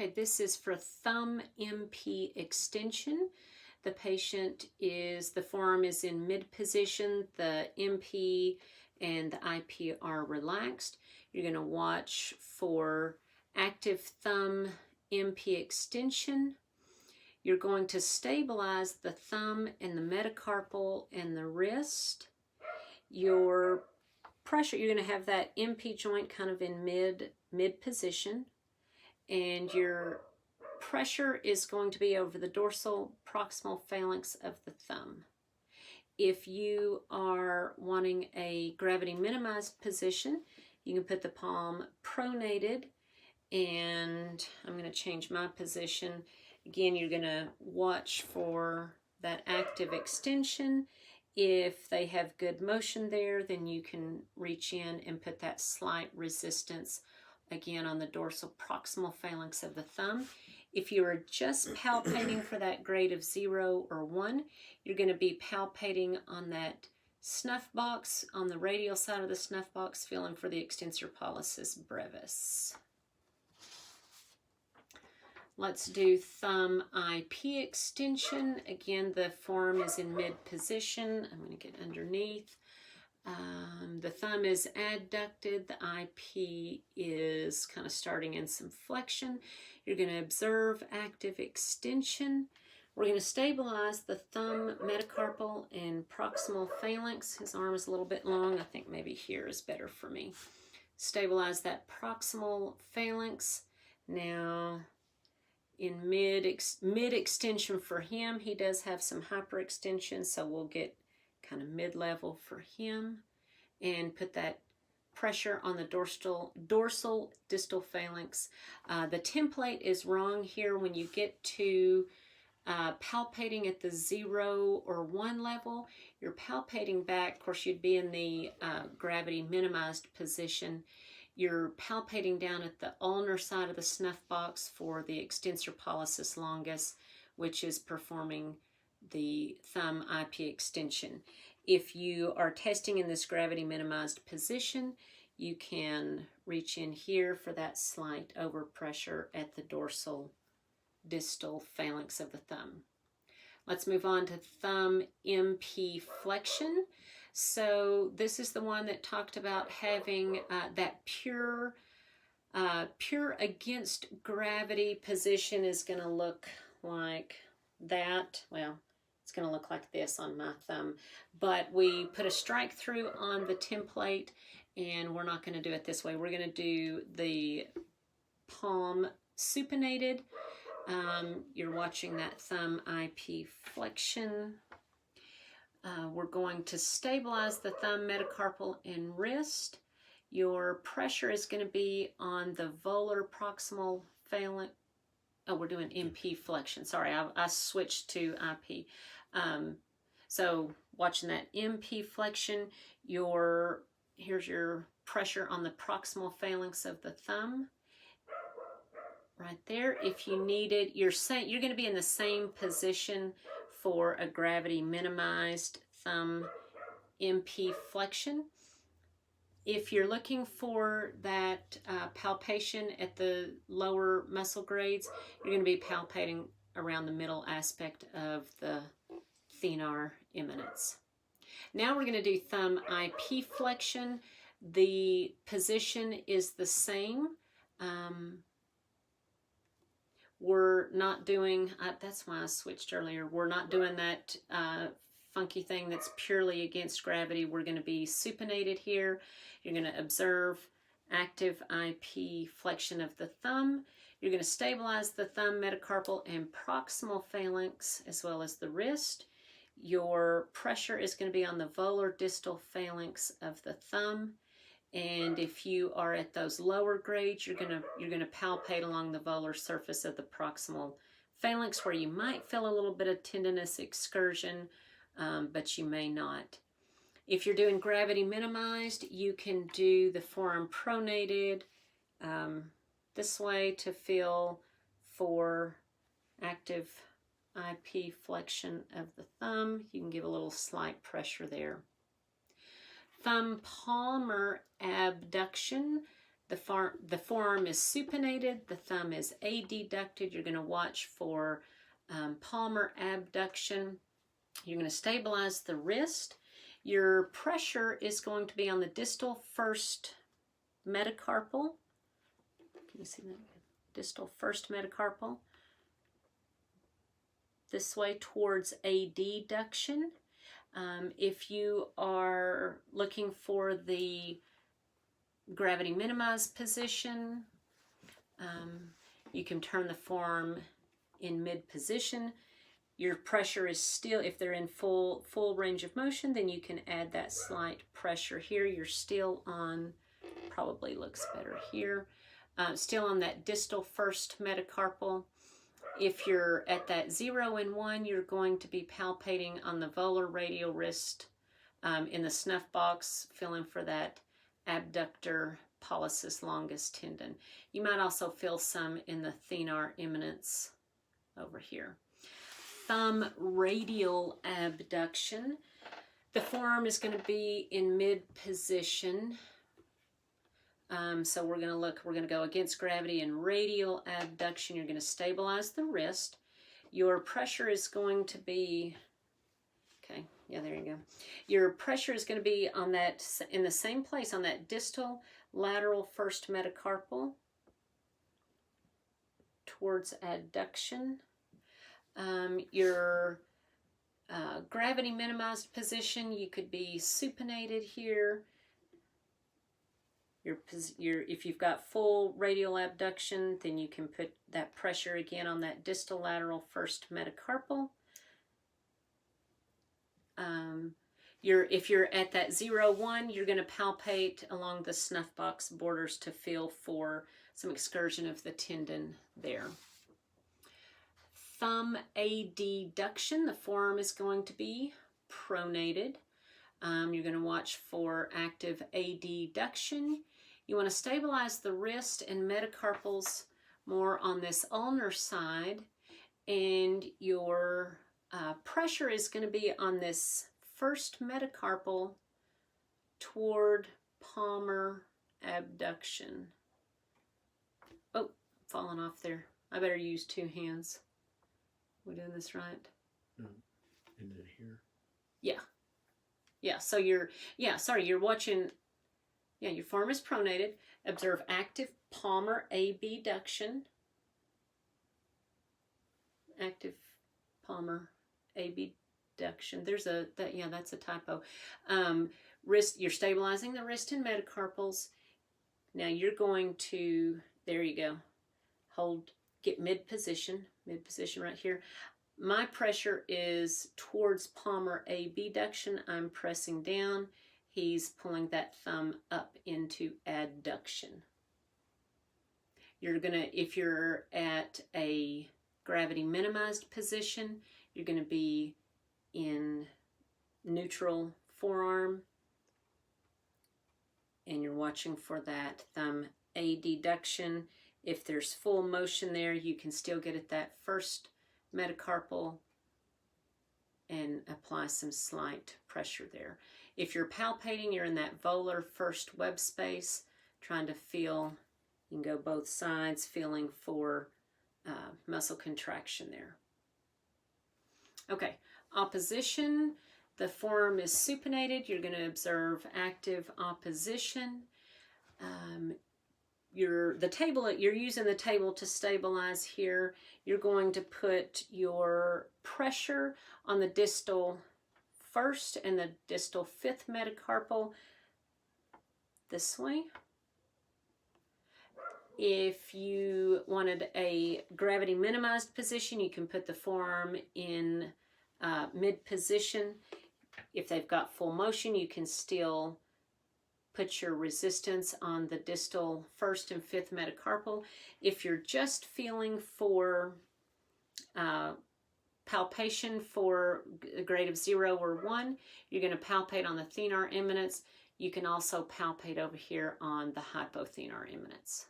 Okay, this is for thumb MP extension. The patient the forearm is in mid position, the MP and the IP are relaxed. You're going to watch for active thumb MP extension. You're going to stabilize the thumb and the metacarpal and the wrist. Your pressure, you're going to have that MP joint kind of in mid position, and your pressure is going to be over the dorsal proximal phalanx of the thumb. If you are wanting a gravity minimized position, you can put the palm pronated, and I'm going to change my position. Again, you're going to watch for that active extension. If they have good motion there, then you can reach in and put that slight resistance again on the dorsal proximal phalanx of the thumb. If you are just palpating for that grade of 0 or 1, you're going to be palpating on that snuff box, on the radial side of the snuff box, feeling for the extensor pollicis brevis. Let's do thumb IP extension. Again, the forearm is in mid position. I'm going to get underneath. The thumb is adducted. The IP is kind of starting in some flexion. You're going to observe active extension. We're going to stabilize the thumb metacarpal and proximal phalanx. His arm is a little bit long. I think maybe here is better for me. Stabilize that proximal phalanx. Now, in mid extension for him, he does have some hyperextension, so we'll get kind of mid-level for him, and put that pressure on the dorsal distal phalanx. The template is wrong here. When you get to palpating at the 0 or 1 level, you're palpating back. Of course, you'd be in the gravity minimized position. You're palpating down at the ulnar side of the snuff box for the extensor pollicis longus, which is performing the thumb IP extension. If you are testing in this gravity minimized position, you can reach in here for that slight overpressure at the dorsal distal phalanx of the thumb. Let's move on to thumb MP flexion. So this is the one that talked about having that pure against gravity position is going to look like that. Well, it's going to look like this on my thumb, but we put a strike through on the template, and we're not going to do it this way. We're going to do the palm supinated. You're watching that thumb IP flexion. We're going to stabilize the thumb metacarpal and wrist. Your pressure is going to be on the volar proximal phalanx. Oh, we're doing MP flexion. Sorry, I switched to IP. So watching that MP flexion, here's your pressure on the proximal phalanx of the thumb. Right there. If you need it, you're going to be in the same position for a gravity minimized thumb MP flexion. If you're looking for that palpation at the lower muscle grades, you're going to be palpating around the middle aspect of the thenar eminence. Now we're going to do thumb IP flexion. The position is the same. We're not doing, that's why I switched earlier, we're not doing that funky thing that's purely against gravity. We're going to be supinated here. You're going to observe active IP flexion of the thumb. You're going to stabilize the thumb metacarpal and proximal phalanx as well as the wrist. Your pressure is going to be on the volar distal phalanx of the thumb. And if you are at those lower grades, you're gonna palpate along the volar surface of the proximal phalanx, where you might feel a little bit of tendinous excursion, but you may not. If you're doing gravity minimized, you can do the forearm pronated this way to feel for active IP flexion of the thumb. You can give a little slight pressure there. Thumb palmar abduction. The forearm is supinated, the thumb is adducted. You're going to watch for palmar abduction. You're going to stabilize the wrist. Your pressure is going to be on the distal first metacarpal. Can you see that? Distal first metacarpal. This way towards adduction. If you are looking for the gravity minimized position, you can turn the forearm in mid position. Your pressure is still, if they're in full range of motion, then you can add that slight pressure here. You're still on, probably looks better here, still on that distal first metacarpal. If you're at that 0 and 1, you're going to be palpating on the volar radial wrist in the snuff box, feeling for that abductor pollicis longus tendon. You might also feel some in the thenar eminence over here. Thumb radial abduction. The forearm is going to be in mid position. So we're going to go against gravity and radial abduction. You're going to stabilize the wrist. Your pressure is going to be, okay, yeah, there you go. Your pressure is going to be on that, in the same place, on that distal lateral first metacarpal towards adduction. Your gravity minimized position, you could be supinated here. If you've got full radial abduction, then you can put that pressure again on that distal lateral first metacarpal. If you're at that 0-1, you're going to palpate along the snuff box borders to feel for some excursion of the tendon there. Thumb adduction, the forearm is going to be pronated. You're going to watch for active adduction. You want to stabilize the wrist and metacarpals more on this ulnar side, and your pressure is going to be on this first metacarpal toward palmar abduction. Oh, falling off there. I better use two hands. We doing this right? And then here. Yeah. Yeah, so you're watching, your forearm is pronated. Observe active palmar abduction. Active palmar abduction. That's a typo. Wrist, you're stabilizing the wrist and metacarpals. Now you're going to, there you go, get mid position right here. My pressure is towards palmar abduction. I'm pressing down. He's pulling that thumb up into adduction. If you're at a gravity minimized position, you're going to be in neutral forearm, and you're watching for that thumb adduction. If there's full motion there, you can still get at that first metacarpal and apply some slight pressure there. If you're palpating, you're in that volar first web space, trying to feel, you can go both sides, feeling for muscle contraction there. Okay, opposition. The forearm is supinated. You're going to observe active opposition. You're using the table to stabilize here. You're going to put your pressure on the distal first and the distal fifth metacarpal this way. If you wanted a gravity minimized position, you can put the forearm in mid position. If they've got full motion, you can still put your resistance on the distal first and fifth metacarpal. If you're just feeling for palpation for a grade of 0 or 1, you're going to palpate on the thenar eminence. You can also palpate over here on the hypothenar eminence.